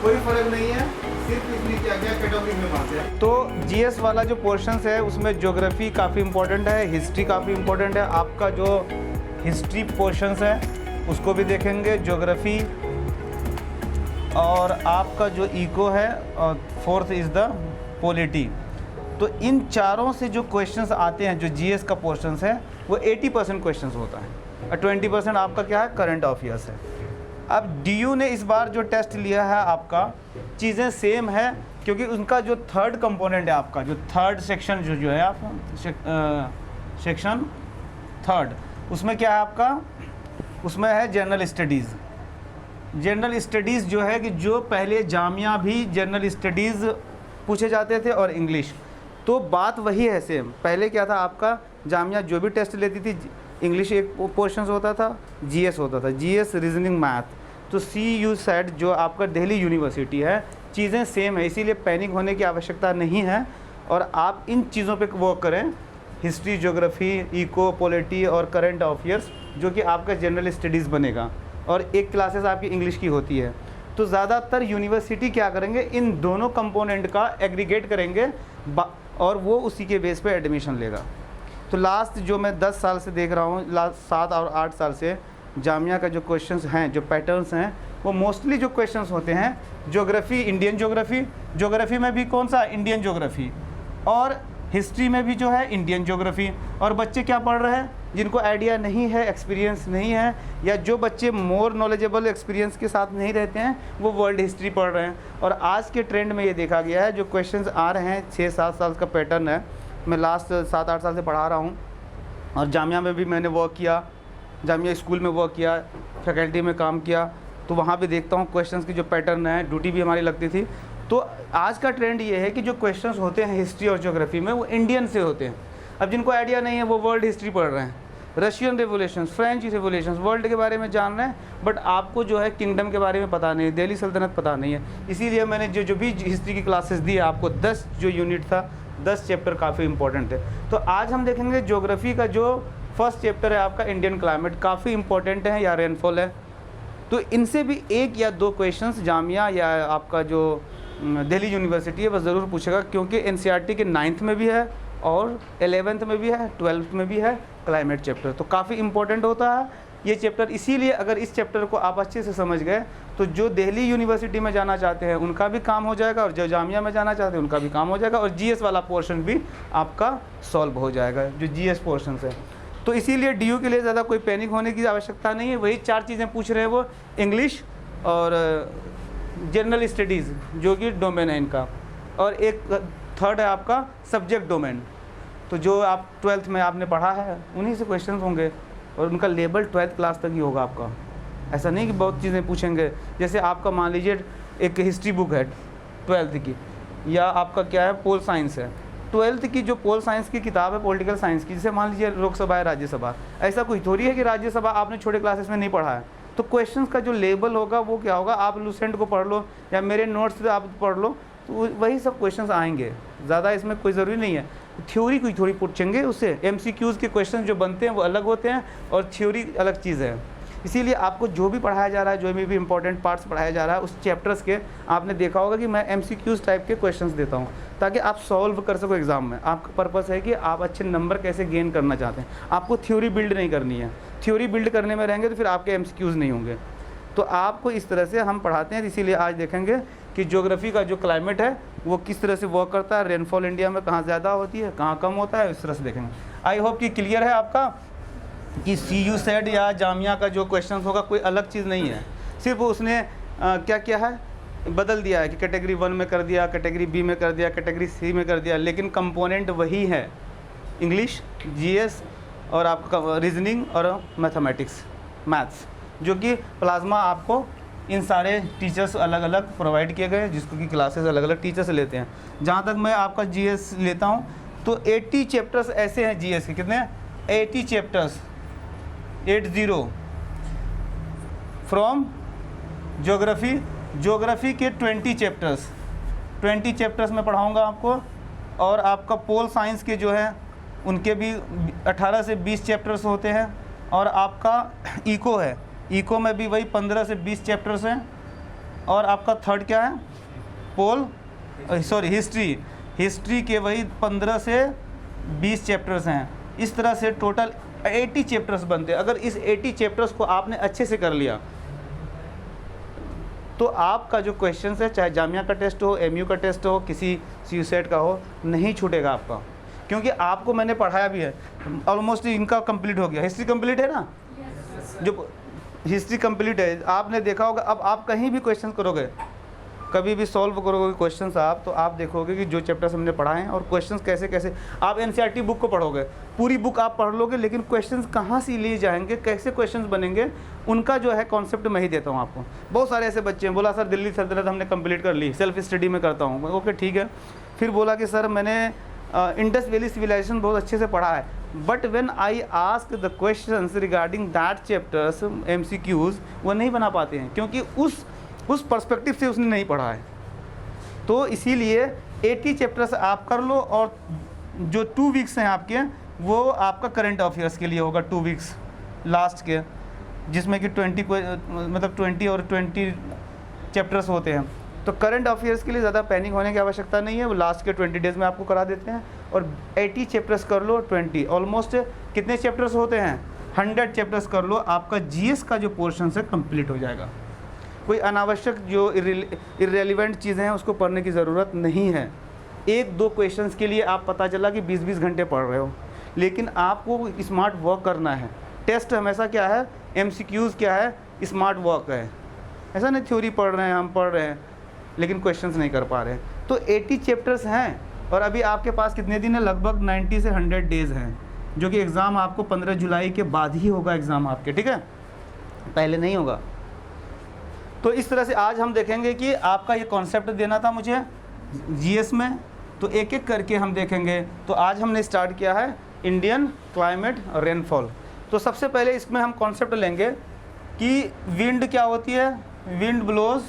कोई फर्क नहीं है, सिर्फ इसमें क्या क्या कैटेगरी में बात है। तो जीएस वाला जो पोर्शंस है उसमें ज्योग्राफी काफ़ी इंपॉर्टेंट है, हिस्ट्री काफ़ी इंपॉर्टेंट है। आपका जो हिस्ट्री पोर्शंस है उसको भी देखेंगे, ज्योग्राफी और आपका जो इको है और फोर्थ इज़ द पॉलिटी। तो इन चारों से जो क्वेश्चंस आते हैं, जो जीएस का पोर्शंस है वो 80% क्वेश्चंस होता है और 20% आपका क्या है, करंट अफेयर्स है। अब डीयू ने इस बार जो टेस्ट लिया है आपका, चीज़ें सेम है क्योंकि उनका जो थर्ड कंपोनेंट है, आपका जो थर्ड सेक्शन जो है आप सेक्शन थर्ड, उसमें क्या है आपका, उसमें है जनरल स्टडीज़। जनरल स्टडीज़ जो है कि जो पहले जामिया भी जनरल स्टडीज़ पूछे जाते थे और इंग्लिश, तो बात वही है सेम। पहले क्या था आपका, जामिया जो भी टेस्ट लेती थी इंग्लिश एक पोर्शन होता था, जीएस होता था, जीएस रीजनिंग मैथ। तो CU सेट जो आपका दिल्ली यूनिवर्सिटी है, चीज़ें सेम है, इसीलिए पैनिक होने की आवश्यकता नहीं है। और आप इन चीज़ों पे वर्क करें, हिस्ट्री, ज्योग्राफी, इको, पॉलिटी और करंट अफेयर्स, जो कि आपका जनरल स्टडीज़ बनेगा और एक क्लासेस आपकी इंग्लिश की होती है। तो ज़्यादातर यूनिवर्सिटी क्या करेंगे, इन दोनों कंपोनेंट का एग्रीगेट करेंगे और वो उसी के बेस पे एडमिशन लेगा। तो लास्ट जो मैं 10 साल से देख रहा हूँ, लास्ट 7 और 8 साल से जामिया का जो क्वेश्चंस हैं, जो पैटर्न्स हैं, वो मोस्टली जो क्वेश्चंस होते हैं ज्योग्राफी, इंडियन ज्योग्राफी में भी कौन सा, इंडियन ज्योग्राफी, और हिस्ट्री में भी जो है इंडियन ज्योग्राफी। और बच्चे क्या पढ़ रहे हैं, जिनको आइडिया नहीं है, एक्सपीरियंस नहीं है, या जो बच्चे मोर नॉलेजेबल एक्सपीरियंस के साथ नहीं रहते हैं, वो वर्ल्ड हिस्ट्री पढ़ रहे हैं। और आज के ट्रेंड में ये देखा गया है, जो क्वेश्चंस आ रहे हैं 6-7 साल का पैटर्न है, मैं लास्ट 7-8 साल से पढ़ा रहा हूँ और जामिया में भी मैंने वर्क किया, जामिया स्कूल में वर्क किया, फैकल्टी में काम किया, तो वहाँ पे देखता हूँ क्वेश्चंस की जो पैटर्न है, ड्यूटी भी हमारी लगती थी। तो आज का ट्रेंड ये है कि जो क्वेश्चंस होते हैं हिस्ट्री और ज्योग्राफी में, वो इंडियन से होते हैं। अब जिनको आइडिया नहीं है वो वर्ल्ड हिस्ट्री पढ़ रहे हैं, Russian revolution, French revolution, world के बारे में जान रहे हैं, बट आपको जो है किंगडम के बारे में पता नहीं है, दिल्ली सल्तनत पता नहीं है। इसीलिए मैंने जो भी हिस्ट्री की क्लासेस दी है आपको, 10 जो यूनिट था, 10 चैप्टर काफ़ी इंपॉर्टेंट थे। तो आज हम देखेंगे ज्योग्राफी का जो फर्स्ट चैप्टर है आपका, इंडियन क्लाइमेट, काफ़ी इंपॉर्टेंट है, या रेनफॉल है। तो इनसे भी 1 या 2 क्वेश्चंस जामिया या आपका जो दिल्ली यूनिवर्सिटी है वह ज़रूर पूछेगा, क्योंकि NCERT के 9th में भी है और 11th में भी है, 12th में भी है क्लाइमेट चैप्टर। तो काफ़ी इंपॉर्टेंट होता है ये चैप्टर। इसीलिए अगर इस चैप्टर को आप अच्छे से समझ गए तो जो दिल्ली यूनिवर्सिटी में जाना चाहते हैं उनका भी काम हो जाएगा, और जो जामिया में जाना चाहते हैं उनका भी काम हो जाएगा, और GS वाला पोर्शन भी आपका सॉल्व हो जाएगा, जो GS पोर्शन है। तो इसीलिए DU के लिए ज़्यादा कोई पैनिक होने की आवश्यकता नहीं है। वही 4 चीज़ें पूछ रहे हैं वो, इंग्लिश और जनरल स्टडीज़ जो कि डोमेन है इनका, और एक थर्ड है आपका सब्जेक्ट डोमेन। तो जो आप 12th में आपने पढ़ा है उन्हीं से क्वेश्चंस होंगे, और उनका लेवल 12th क्लास तक ही होगा आपका। ऐसा नहीं कि बहुत चीज़ें पूछेंगे। जैसे आपका मान लीजिए एक हिस्ट्री बुक है 12th की, या आपका क्या है, पोल साइंस है 12th की, जो पोल साइंस की किताब है, पॉलिटिकल साइंस की, जैसे मान लीजिए लोकसभा है, राज्यसभा, ऐसा कोई थोड़ी है कि राज्यसभा आपने छोटे क्लासेस में नहीं पढ़ा है। तो क्वेश्चंस का जो लेवल होगा वो क्या होगा, आप लूसेंट को पढ़ लो या मेरे नोट्स से आप पढ़ लो, तो वही सब क्वेश्चंस आएंगे। ज़्यादा इसमें कोई ज़रूरी नहीं है। थ्योरी कोई थोड़ी पूछेंगे, उससे MCQs के क्वेश्चन जो बनते हैं वो अलग होते हैं और थ्योरी अलग चीज़ है। इसीलिए आपको जो भी पढ़ाया जा रहा है, जो भी इंपॉर्टेंट पार्ट्स पढ़ाया जा रहा है उस चैप्टर्स के, आपने देखा होगा कि मैं MCQs टाइप के क्वेश्चंस देता हूँ ताकि आप सॉल्व कर सको एग्ज़ाम में। आपका पर्पस है कि आप अच्छे नंबर कैसे गेन करना चाहते हैं, आपको थ्योरी बिल्ड नहीं करनी है। थ्योरी बिल्ड करने में रहेंगे तो फिर आपके MCQs नहीं होंगे। तो आपको इस तरह से हम पढ़ाते हैं। इसीलिए आज देखेंगे कि ज्योग्राफी का जो क्लाइमेट है वो किस तरह से वर्क करता है, रेनफॉल इंडिया में कहाँ ज़्यादा होती है, कहाँ कम होता है, इस तरह से देखेंगे। आई होप कि क्लियर है आपका कि CU सेट या जामिया का जो क्वेश्चन होगा कोई अलग चीज़ नहीं है। सिर्फ उसने क्या किया है, बदल दिया है कि कैटेगरी 1 में कर दिया, कैटेगरी B में कर दिया, कैटेगरी C में कर दिया, लेकिन कंपोनेंट वही है, इंग्लिश, GS और आपका रीजनिंग और मैथमेटिक्स, मैथ्स, जो कि प्लाज्मा आपको इन सारे टीचर्स अलग अलग प्रोवाइड किए गए, जिसको कि क्लासेस अलग अलग टीचर्स लेते हैं। जहाँ तक मैं आपका GS लेता हूँ तो 80 चैप्टर्स ऐसे हैं GS के, कितने, 80 चैप्टर्स, 80 फ्रॉम ज्योग्राफी के 20 चैप्टर्स में पढ़ाऊँगा आपको। और आपका पोल साइंस के जो है उनके भी 18 से 20 चैप्टर्स होते हैं। और आपका इको है, इको में भी वही 15 से 20 चैप्टर्स हैं। और आपका थर्ड क्या है, हिस्ट्री के वही 15 से 20 चैप्टर्स हैं। इस तरह से टोटल 80 चैप्टर्स बनते हैं। अगर इस 80 चैप्टर्स को आपने अच्छे से कर लिया तो आपका जो क्वेश्चन है, चाहे जामिया का टेस्ट हो, एमयू का टेस्ट हो, किसी सीयूसेट का हो, नहीं छूटेगा आपका, क्योंकि आपको मैंने पढ़ाया भी है। ऑलमोस्ट इनका कंप्लीट हो गया। हिस्ट्री कंप्लीट है ना? जो हिस्ट्री कंप्लीट है, आपने देखा होगा। अब आप कहीं भी क्वेश्चन करोगे, कभी भी सॉल्व करोगे क्वेश्चंस आप, तो आप देखोगे कि जो चैप्टर्स हमने पढ़ाए हैं और क्वेश्चंस कैसे कैसे, आप एनसीईआरटी बुक को पढ़ोगे, पूरी बुक आप पढ़ लोगे, लेकिन क्वेश्चंस कहाँ से लिए जाएंगे, कैसे क्वेश्चंस बनेंगे, उनका जो है कॉन्सेप्ट मैं ही देता हूँ आपको। बहुत सारे ऐसे बच्चे हैं, बोला सर दिल्ली सल्तनत हमने कंप्लीट कर ली, सेल्फ स्टडी में करता हूँ। ओके ठीक है। फिर बोला कि सर मैंने इंडस वैली सिविलाइजेशन बहुत अच्छे से पढ़ा है, but when I ask the questions regarding that chapters, MCQs, वो नहीं बना पाते हैं, क्योंकि उस पर्सपेक्टिव से उसने नहीं पढ़ा है। तो इसीलिए 80 चैप्टर्स आप कर लो, और जो 2 वीक्स हैं आपके, वो आपका करंट अफेयर्स के लिए होगा, 2 वीक्स लास्ट के, जिसमें कि 20 और 20 चैप्टर्स होते हैं। तो करंट अफेयर्स के लिए ज़्यादा पैनिक होने की आवश्यकता नहीं है, वो लास्ट के 20 डेज़ में आपको करा देते हैं। और 80 चैप्टर्स कर लो, 20 ऑलमोस्ट कितने चैप्टर्स होते हैं, 100 चैप्टर्स कर लो, आपका GS का जो पोर्शन है कंप्लीट हो जाएगा। कोई अनावश्यक जो इर्रेलिवेंट चीज़ें हैं उसको पढ़ने की ज़रूरत नहीं है। 1-2 क्वेश्चंस के लिए आप पता चला कि 20-20 घंटे पढ़ रहे हो, लेकिन आपको स्मार्ट वर्क करना है। टेस्ट हमेशा क्या है, MCQs क्या है, स्मार्ट वर्क है। ऐसा नहीं थ्योरी पढ़ रहे हैं, हम पढ़ रहे हैं लेकिन क्वेश्चंस नहीं कर पा रहे हैं। तो 80 चैप्टर्स हैं, और अभी आपके पास कितने दिन है, लगभग 90 से 100 डेज़ हैं, जो कि एग्ज़ाम आपको 15 जुलाई के बाद ही होगा एग्ज़ाम आपके, ठीक है, पहले नहीं होगा। तो इस तरह से आज हम देखेंगे कि आपका ये कॉन्सेप्ट देना था मुझे GS में, तो एक एक करके हम देखेंगे। तो आज हमने स्टार्ट किया है इंडियन क्लाइमेट रेनफॉल। तो सबसे पहले इसमें हम कॉन्सेप्ट लेंगे कि विंड क्या होती है। Wind blows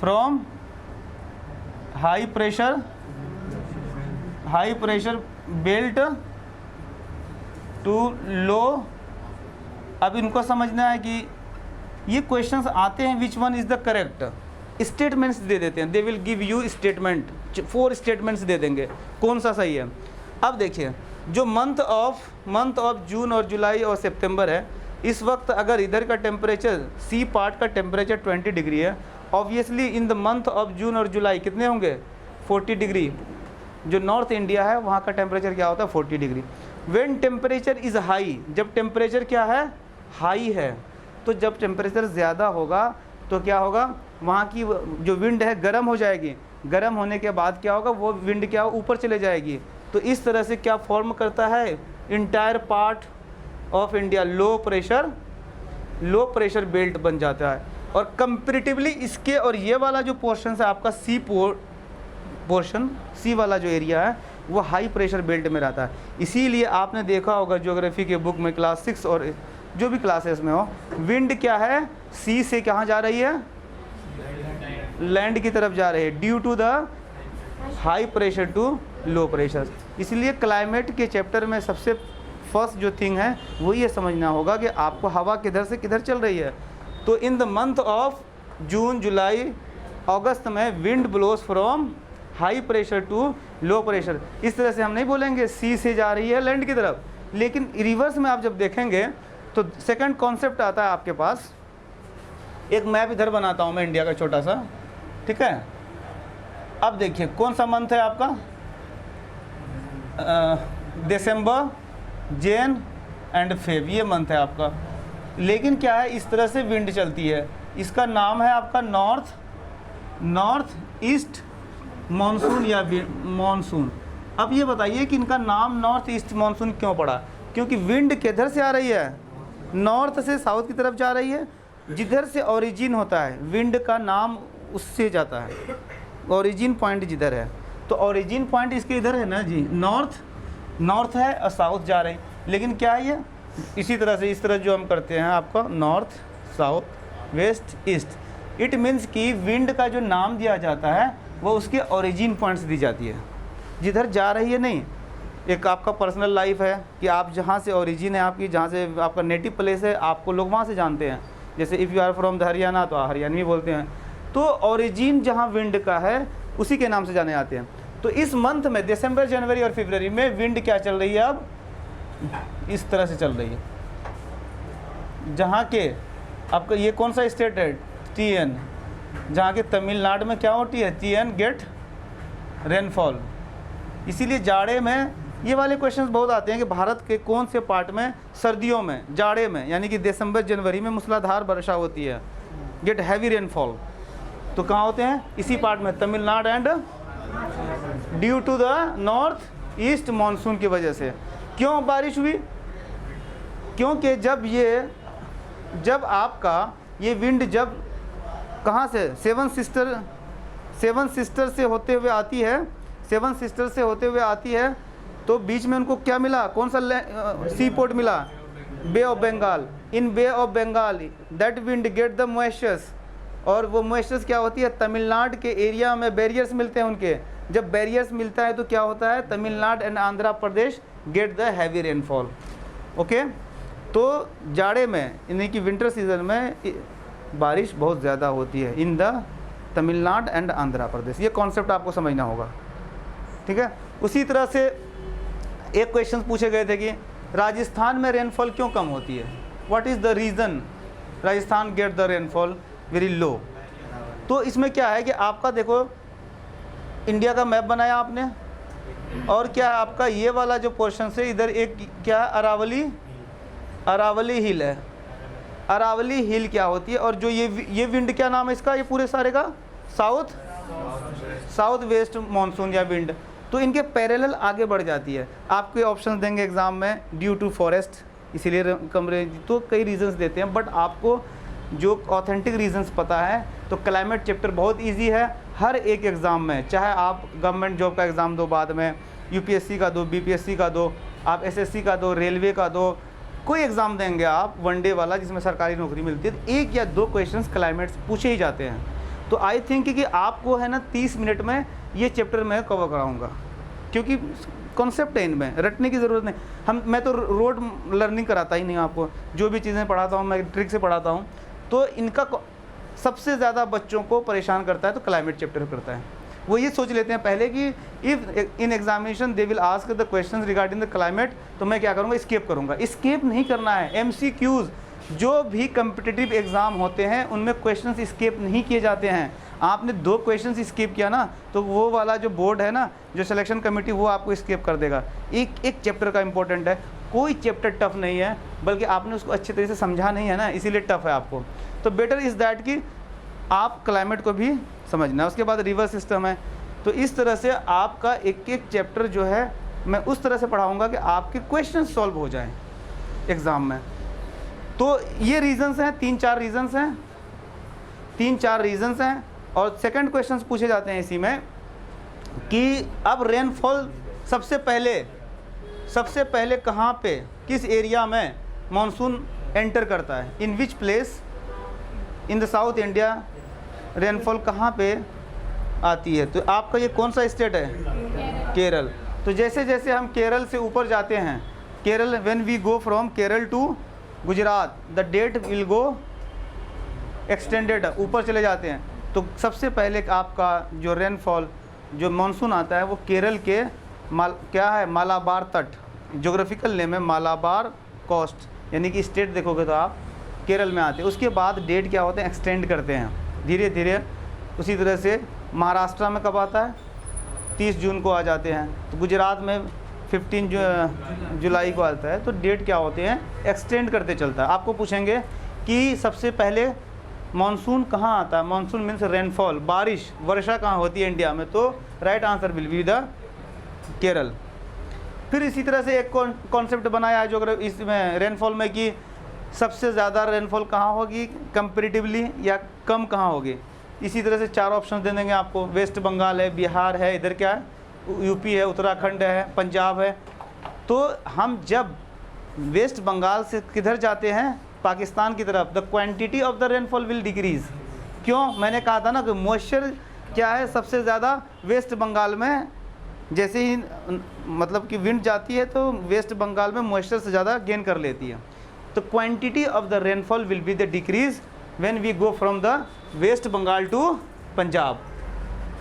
from high pressure belt to low. अब इनको समझना है कि ये क्वेश्चंस आते हैं, which one is the correct. Statements दे देते हैं, they will give you statement, 4 statements दे देंगे कौन सा सही है। अब देखिए, जो मंथ ऑफ जून और जुलाई और सितंबर है, इस वक्त अगर इधर का टेम्परेचर, सी पार्ट का टेम्परेचर 20 डिग्री है, obviously in the month of जून और जुलाई कितने होंगे, 40 डिग्री। जो नॉर्थ इंडिया है वहाँ का टेम्परेचर क्या होता है, 40 degree. When temperature is high, जब टेम्परेचर क्या है, हाई है, तो जब टेम्परेचर ज़्यादा होगा तो क्या होगा, वहाँ की जो विंड है गर्म हो जाएगी। गर्म होने के बाद क्या होगा, वो विंड क्या ऊपर चले जाएगी। तो इस तरह से क्या फॉर्म करता है, entire part of India low pressure belt बन जाता है। और कंपेरेटिवली इसके और ये वाला जो पोर्शन है आपका पोर्शन सी वाला जो एरिया है वो हाई प्रेशर बेल्ट में रहता है। इसीलिए आपने देखा होगा ज्योग्राफी के बुक में क्लास 6 और जो भी क्लासेस में हो, विंड क्या है, सी से कहाँ जा रही है, लैंड की तरफ जा रही है, due to the high pressure to low pressure. इसलिए क्लाइमेट के चैप्टर में सबसे फर्स्ट जो थिंग है वो ये समझना होगा कि आपको हवा किधर से किधर चल रही है। तो in the month of June July August में wind blows from high pressure to low pressure. इस तरह से हम नहीं बोलेंगे सी से जा रही है लैंड की तरफ, लेकिन रिवर्स में आप जब देखेंगे तो सेकंड कॉन्सेप्ट आता है आपके पास। एक मैप इधर बनाता हूँ मैं इंडिया का छोटा सा, ठीक है। अब देखिए कौन सा मंथ है आपका, दिसंबर, जैन एंड फेब, ये मंथ है आपका। लेकिन क्या है, इस तरह से विंड चलती है, इसका नाम है आपका नॉर्थ ईस्ट मानसून या मानसून। अब ये बताइए कि इनका नाम नॉर्थ ईस्ट मानसून क्यों पड़ा, क्योंकि विंड किधर से आ रही है, नॉर्थ से साउथ की तरफ जा रही है। जिधर से ओरिजिन होता है विंड का नाम उससे जाता है, ओरिजिन पॉइंट जिधर है। तो ओरिजिन पॉइंट इसके इधर है ना जी, नॉर्थ है और साउथ जा रही है। लेकिन क्या है ये, इसी तरह से इस तरह जो हम करते हैं आपका north south west east, it means कि विंड का जो नाम दिया जाता है वो उसके ओरिजिन पॉइंट्स दी जाती है, जिधर जा रही है नहीं। एक आपका पर्सनल लाइफ है कि आप जहाँ से ओरिजिन है आपकी, जहाँ से आपका नेटिव प्लेस है, आपको लोग वहाँ से जानते हैं। जैसे if you are from the Haryana तो हरियाणवी बोलते हैं, तो ओरिजिन जहाँ विंड का है उसी के नाम से जाने जाते हैं। तो इस मंथ में दिसंबर, जनवरी और फरवरी में विंड क्या चल रही है, अब इस तरह से चल रही है। जहाँ के आपका ये कौन सा स्टेट है, TN, जहाँ के तमिलनाडु में क्या होती है, TN गेट रेनफॉल। इसीलिए जाड़े में ये वाले क्वेश्चंस बहुत आते हैं कि भारत के कौन से पार्ट में सर्दियों में, जाड़े में, यानी कि दिसंबर जनवरी में मूसलाधार वर्षा होती है, गेट हैवी रेनफॉल। तो कहाँ होते हैं, इसी पार्ट में, Tamil Nadu and due to the north east monsoon की वजह से। क्यों बारिश हुई, क्योंकि जब आपका ये विंड जब कहाँ से, सेवन सिस्टर से होते हुए आती है, सेवन सिस्टर से होते हुए आती है, तो बीच में उनको क्या मिला, कौन सा सी पोर्ट मिला, bay of Bengal. In bay of Bengal that wind get the moistures, और वो मॉइस्चर्स क्या होती है, तमिलनाडु के एरिया में बैरियर्स मिलते हैं उनके। जब बैरियर्स मिलता है तो क्या होता है, Tamil Nadu and Andhra Pradesh get the heavy rainfall. Okay, तो जाड़े में यानी कि विंटर सीजन में बारिश बहुत ज़्यादा होती है in the Tamil Nadu and Andhra Pradesh. ये कॉन्सेप्ट आपको समझना होगा, ठीक है। उसी तरह से एक क्वेश्चन पूछे गए थे कि राजस्थान में रेनफॉल क्यों कम होती है, what is the reason Rajasthan get the rainfall very low. तो इसमें क्या है कि आपका देखो इंडिया का मैप बनाया आपने, और क्या है आपका ये वाला जो पोर्शन से इधर एक क्या अरावली हिल है। अरावली हिल क्या होती है, और जो ये विंड क्या नाम है इसका, ये पूरे सारे का साउथ वेस्ट मानसून या विंड, तो इनके पैरेलल आगे बढ़ जाती है। आपके ऑप्शंस देंगे एग्जाम में, ड्यू टू फॉरेस्ट, इसीलिए कम रेंज, तो कई रीजंस देते हैं, बट आपको जो ऑथेंटिक रीजंस पता है तो क्लाइमेट चैप्टर बहुत इजी है। हर एक एग्ज़ाम में, चाहे आप गवर्नमेंट जॉब का एग्ज़ाम दो, बाद में UPSC का दो, BPSC का दो, आप SSC का दो, रेलवे का दो, कोई एग्ज़ाम देंगे आप वनडे वाला जिसमें सरकारी नौकरी मिलती है, तो 1 या 2 क्वेश्चंस क्लाइमेट पूछे ही जाते हैं। तो आई थिंक कि आपको है ना 30 मिनट में ये चैप्टर मैं कवर कराऊंगा, क्योंकि कॉन्सेप्ट है इनमें, रटने की ज़रूरत नहीं। मैं तो रोड लर्निंग कराता ही नहीं आपको, जो भी चीज़ें पढ़ाता हूँ मैं ट्रिक से पढ़ाता हूँ। तो इनका सबसे ज़्यादा बच्चों को परेशान करता है तो क्लाइमेट चैप्टर करता है। वो ये सोच लेते हैं पहले कि if in examination they will ask the questions regarding the climate, तो मैं क्या करूँगा, स्केप करूँगा। स्केप नहीं करना है। MCQs जो भी कम्पिटिटिव एग्ज़ाम होते हैं उनमें क्वेश्चंस स्केप नहीं किए जाते हैं। आपने 2 क्वेश्चंस स्किप किया ना, तो वो वाला जो बोर्ड है ना, जो सिलेक्शन कमेटी, वो आपको स्किप कर देगा। एक चैप्टर का इंपॉर्टेंट है, कोई चैप्टर टफ नहीं है, बल्कि आपने उसको अच्छे तरीके से समझा नहीं है ना, इसीलिए टफ है आपको। तो बेटर इज़ दैट कि आप क्लाइमेट को भी समझना। उसके बाद रिवर सिस्टम है, तो इस तरह से आपका एक चैप्टर जो है मैं उस तरह से पढ़ाऊँगा कि आपके क्वेश्चन सॉल्व हो जाएँ एग्ज़ाम में। तो ये रीज़न्स हैं, 3-4 रीज़न्स हैं। और सेकंड क्वेश्चंस पूछे जाते हैं इसी में कि अब रेनफॉल सबसे पहले कहाँ पे, किस एरिया में मानसून एंटर करता है, in which place in the south India rainfall कहाँ पे आती है। तो आपका ये कौन सा स्टेट है, केरल। तो जैसे जैसे हम केरल से ऊपर जाते हैं, Kerala, when we go from Kerala to Gujarat, the date will go extended, ऊपर चले जाते हैं। तो सबसे पहले आपका जो रेनफॉल, जो मानसून आता है, वो केरल के क्या है, मालाबार तट, ज्योग्राफिकल नेम है मालाबार कोस्ट, यानी कि स्टेट देखोगे तो आप केरल में आते हैं। उसके बाद डेट क्या होते हैं, एक्सटेंड करते हैं धीरे धीरे। उसी तरह से महाराष्ट्र में कब आता है, 30 जून को आ जाते हैं। तो गुजरात में 15 जुलाई को आता है। तो डेट क्या होते हैं, एक्सटेंड करते चलता है। आपको पूछेंगे कि सबसे पहले मानसून कहाँ आता है, मानसून मीन्स रेनफॉल, बारिश, वर्षा कहाँ होती है इंडिया में, तो right answer will be the Kerala. फिर इसी तरह से एक कॉन्सेप्ट बनाया है जो इसमें रेनफॉल में कि सबसे ज़्यादा रेनफॉल कहाँ होगी कंपेरेटिवली, या कम कहाँ होगी। इसी तरह से 4 ऑप्शन दे देंगे आपको, वेस्ट बंगाल है, बिहार है, इधर क्या है, UP है, उत्तराखंड है, पंजाब है। तो हम जब वेस्ट बंगाल से किधर जाते हैं, पाकिस्तान की तरफ, the quantity of the rainfall will decrease. क्यों, मैंने कहा था ना कि मॉइस्चर क्या है सबसे ज़्यादा वेस्ट बंगाल में, जैसे ही मतलब कि विंड जाती है तो वेस्ट बंगाल में मॉइस्चर से ज़्यादा गेन कर लेती है। तो quantity of the rainfall will be the decrease when we go from the West Bengal to Punjab.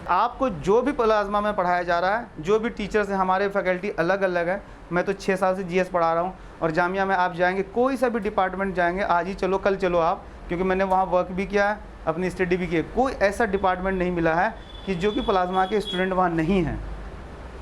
आपको जो भी प्लाज्मा में पढ़ाया जा रहा है, जो भी टीचर्स हैं, हमारे फैकल्टी अलग अलग है। मैं तो 6 साल से जीएस पढ़ा रहा हूँ, और जामिया में आप जाएंगे, कोई सा भी डिपार्टमेंट जाएंगे, आज ही चलो कल चलो आप, क्योंकि मैंने वहाँ वर्क भी किया है, अपनी स्टडी भी की है। कोई ऐसा डिपार्टमेंट नहीं मिला है कि जो कि प्लाज्मा के स्टूडेंट वहाँ नहीं हैं।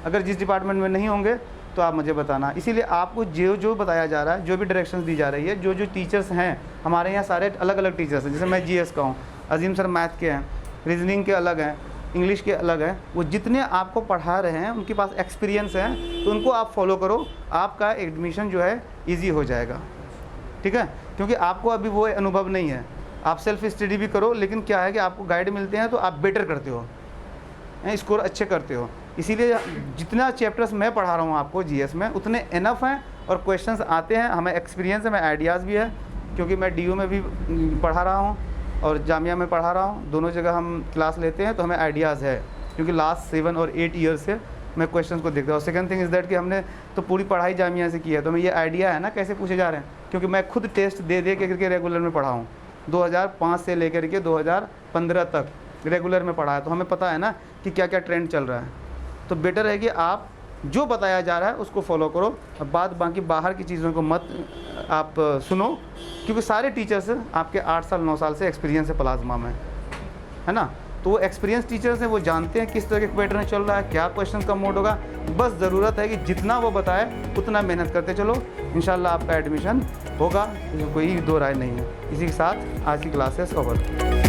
अगर जिस डिपार्टमेंट में नहीं होंगे तो आप मुझे बताना। इसीलिए आपको जो जो बताया जा रहा है, जो भी डायरेक्शंस दी जा रही है, जो जो टीचर्स हैं हमारे यहाँ, सारे अलग अलग टीचर्स हैं। जैसे मैं जीएस का हूँ, अजीम सर मैथ के हैं, रीजनिंग के अलग हैं, इंग्लिश के अलग हैं। वो जितने आपको पढ़ा रहे हैं उनके पास एक्सपीरियंस है, तो उनको आप फॉलो करो, आपका एडमिशन जो है ईजी हो जाएगा। ठीक है, क्योंकि आपको अभी वो अनुभव नहीं है। आप सेल्फ स्टडी भी करो, लेकिन क्या है कि आपको गाइड मिलते हैं तो आप बेटर करते हो, स्कोर अच्छे करते हो। इसीलिए जितना चैप्टर्स मैं पढ़ा रहा हूँ आपको जीएस में, उतने इनफ हैं, और क्वेश्चंस आते हैं, हमें एक्सपीरियंस है, हमें आइडियाज़ भी है, क्योंकि मैं डीयू में भी पढ़ा रहा हूँ और जामिया में पढ़ा रहा हूँ, दोनों जगह हम क्लास लेते हैं, तो हमें आइडियाज़ है, क्योंकि लास्ट 7 और 8 ईयर से मैं क्वेश्चंस को देखता हूँ। सेकंड थिंग इज़ दैट कि हमने तो पूरी पढ़ाई जामिया से की है, तो हमें ये आइडिया है ना कैसे पूछे जा रहे हैं, क्योंकि मैं खुद टेस्ट दे करके रेगुलर में पढ़ा हूँ। 2005 से लेकर के 2015 तक रेगुलर में पढ़ा है, तो हमें पता है ना कि क्या क्या ट्रेंड चल रहा है। तो बेटर है कि आप जो बताया जा रहा है उसको फॉलो करो, अब बाकी बाहर की चीज़ों को मत आप सुनो, क्योंकि सारे टीचर्स आपके 8 साल 9 साल से एक्सपीरियंस है प्लाज्मा में, है ना। तो वो एक्सपीरियंस टीचर्स हैं, वो जानते हैं किस तरह के पैटर्न चल रहा है, क्या क्वेश्चन का मोड होगा। बस ज़रूरत है कि जितना वो बताए उतना मेहनत करते चलो, इंशाल्लाह आपका एडमिशन होगा, कोई दो राय नहीं है। इसी के साथ आज की क्लासेस ओवर।